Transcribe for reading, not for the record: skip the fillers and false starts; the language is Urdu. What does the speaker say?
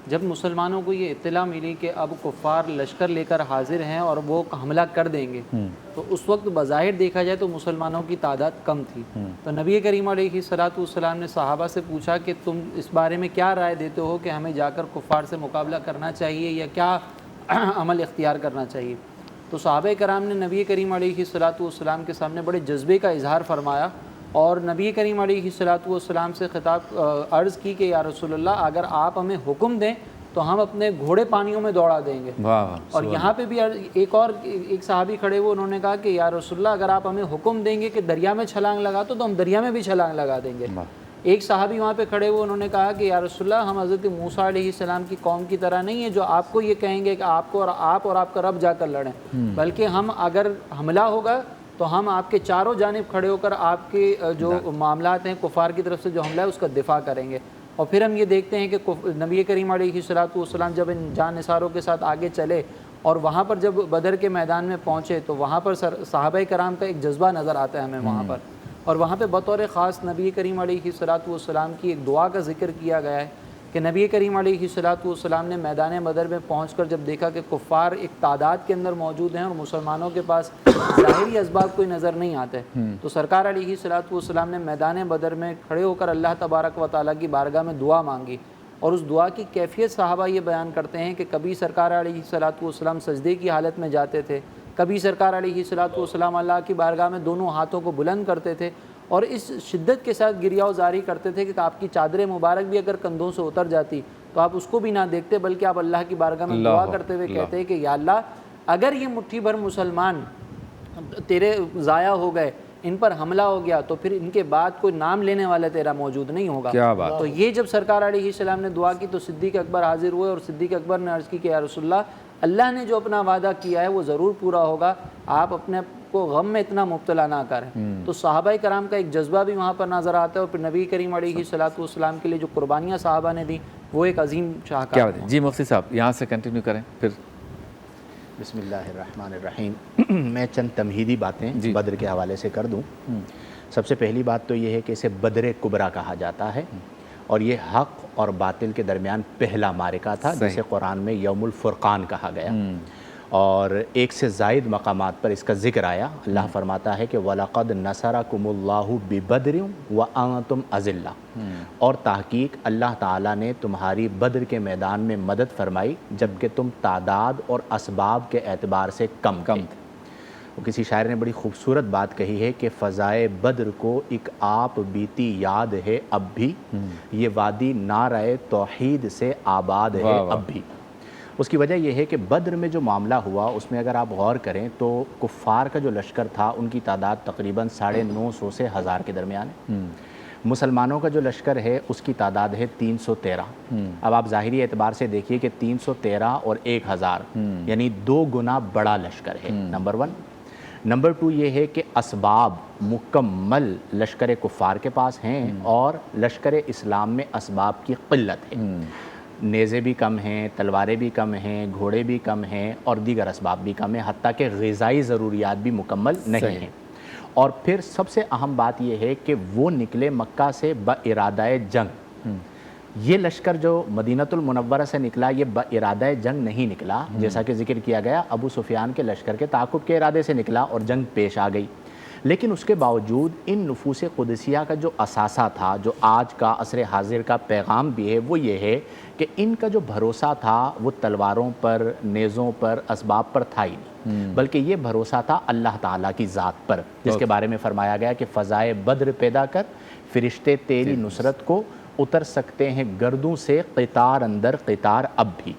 جب مسلمانوں کو یہ اطلاع ملی کہ اب کفار لشکر لے کر حاضر ہیں اور وہ حملہ کر دیں گے، تو اس وقت بظاہر دیکھا جائے تو مسلمانوں کی تعداد کم تھی۔ تو نبی کریم علیہ الصلوۃ والسلام نے صحابہ سے پوچھا کہ تم اس بارے میں کیا رائے دیتے ہو کہ ہمیں جا کر کفار سے مقابلہ کرنا چاہیے یا کیا عمل اختیار کرنا چاہیے؟ تو صحابہ کرام نے نبی کریم علیہ الصلوۃ والسلام کے سامنے بڑے جذبے کا اظہار فرمایا اور نبی کریم علیہ الصلوۃ والسلام سے خطاب عرض کی کہ یا رسول اللہ، اگر آپ ہمیں حکم دیں تو ہم اپنے گھوڑے پانیوں میں دوڑا دیں گے۔ اور یہاں پہ بھی ایک صحابی کھڑے ہوئے، انہوں نے کہا کہ یا رسول اللہ، اگر آپ ہمیں حکم دیں گے کہ دریا میں چھلانگ لگا تو ہم دریا میں بھی چھلانگ لگا دیں گے۔ ایک صحابی وہاں پہ کھڑے ہوئے، انہوں نے کہا کہ یا رسول اللہ، ہم حضرت موسیٰ علیہ السلام کی قوم کی طرح نہیں ہے جو آپ کو یہ کہیں گے کہ آپ اور آپ کا رب جا کر لڑیں، بلکہ ہم اگر حملہ ہوگا تو ہم آپ کے چاروں جانب کھڑے ہو کر آپ کے جو معاملات ہیں کفار کی طرف سے جو حملہ ہے اس کا دفاع کریں گے۔ اور پھر ہم یہ دیکھتے ہیں کہ نبی کریم علیہ الصلوۃ والسلام جب ان جان نثاروں کے ساتھ آگے چلے اور وہاں پر جب بدر کے میدان میں پہنچے تو وہاں پر صحابہ کرام کا ایک جذبہ نظر آتا ہے ہمیں وہاں پر، اور وہاں پہ بطور خاص نبی کریم علیہ الصلوۃ والسلام کی ایک دعا کا ذکر کیا گیا ہے کہ نبی کریم علیہ الصلوۃ والسلام نے میدان بدر میں پہنچ کر جب دیکھا کہ کفار ایک تعداد کے اندر موجود ہیں اور مسلمانوں کے پاس ظاہری اسباب کوئی نظر نہیں آتے، تو سرکار علیہ الصلوۃ والسلام نے میدان بدر میں کھڑے ہو کر اللہ تبارک و تعالیٰ کی بارگاہ میں دعا مانگی، اور اس دعا کی کیفیت صحابہ یہ بیان کرتے ہیں کہ کبھی سرکار علیہ الصلوۃ والسلام سجدے کی حالت میں جاتے تھے، کبھی سرکار علیہ الصلوۃ والسلام اللہ کی بارگاہ میں دونوں ہاتھوں کو بلند کرتے تھے اور اس شدت کے ساتھ گریہ وزاری کرتے تھے کہ آپ کی چادر مبارک بھی اگر کندھوں سے اتر جاتی تو آپ اس کو بھی نہ دیکھتے، بلکہ آپ اللہ کی بارگاہ میں دعا کرتے ہوئے کہتے ہیں کہ یا اللہ، اگر یہ مٹھی بھر مسلمان تیرے ضائع ہو گئے، ان پر حملہ ہو گیا، تو پھر ان کے بعد کوئی نام لینے والا تیرا موجود نہیں ہوگا۔ تو یہ جب سرکار علیہ السلام نے دعا کی تو صدیق اکبر حاضر ہوئے اور صدیق اکبر نے عرض کی کہ یا رسول اللہ نے جو اپنا وعدہ کیا ہے وہ ضرور پورا ہوگا، آپ اپنے کو غم میں اتنا مبتلا نہ کریں۔ تو صحابہ کرام کا ایک جذبہ بھی وہاں پر نظر آتا ہے، اور پھر نبی کریم علیہ الصلوۃ والسلام کے لیے جو قربانیاں صحابہ نے دی وہ ایک عظیم شاہکار ہے۔ جی مفتی صاحب یہاں سے کنٹینیو کریں پھر۔ بسم اللہ الرحمن الرحیم۔ میں چند تمہیدی باتیں بدر کے حوالے سے کر دوں۔ سب سے پہلی بات تو یہ ہے کہ اسے بدر کبریٰ کہا جاتا ہے، اور یہ حق اور باطل کے درمیان پہلا معرکہ تھا جسے قرآن میں یوم الفرقان کہا گیا، اور ایک سے زائد مقامات پر اس کا ذکر آیا۔ اللہ فرماتا ہے کہ وَلَقَدْ نَصَرَكُمُ اللَّهُ بِبَدْرٍ وَأَنْتُمْ أَذِلَّةٌ، اور تحقیق اللہ تعالیٰ نے تمہاری بدر کے میدان میں مدد فرمائی جبکہ تم تعداد اور اسباب کے اعتبار سے کم تھے۔ کسی شاعر نے بڑی خوبصورت بات کہی ہے کہ فضائے بدر کو ایک آپ بیتی یاد ہے اب بھی، یہ وادی نعرہ توحید سے آباد ہے اب بھی۔ اس کی وجہ یہ ہے کہ بدر میں جو معاملہ ہوا اس میں اگر آپ غور کریں تو کفار کا جو لشکر تھا ان کی تعداد تقریباً 950 سے 1000 کے درمیان ہے، مسلمانوں کا جو لشکر ہے اس کی تعداد ہے 313۔ اب آپ ظاہری اعتبار سے دیکھیے کہ 313 اور 1000 یعنی 2 گنا بڑا لشکر ہے، نمبر 1۔ نمبر 2 یہ ہے کہ اسباب مکمل لشکر کفار کے پاس ہیں اور لشکر اسلام میں اسباب کی قلت ہے، نیزے بھی کم ہیں، تلواریں بھی کم ہیں، گھوڑے بھی کم ہیں اور دیگر اسباب بھی کم ہیں، حتیٰ کہ غذائی ضروریات بھی مکمل نہیں ہیں۔ اور پھر سب سے اہم بات یہ ہے کہ وہ نکلے مکہ سے بارادہ جنگ۔ یہ لشکر جو مدینۃ المنورہ سے نکلا یہ بارادہ جنگ نہیں نکلا، جیسا کہ ذکر کیا گیا ابو سفیان کے لشکر کے تعاقب کے ارادے سے نکلا اور جنگ پیش آ گئی، لیکن اس کے باوجود ان نفوس قدسیہ کا جو اثاثہ تھا، جو آج کا عصر حاضر کا پیغام بھی ہے، وہ یہ ہے کہ ان کا جو بھروسہ تھا وہ تلواروں پر، نیزوں پر، اسباب پر تھا ہی نہیں، بلکہ یہ بھروسہ تھا اللہ تعالیٰ کی ذات پر، جس کے بارے میں فرمایا گیا کہ فضائے بدر پیدا کر، فرشتے تیری نصرت کو اتر سکتے ہیں گردوں سے قطار اندر قطار اب بھی۔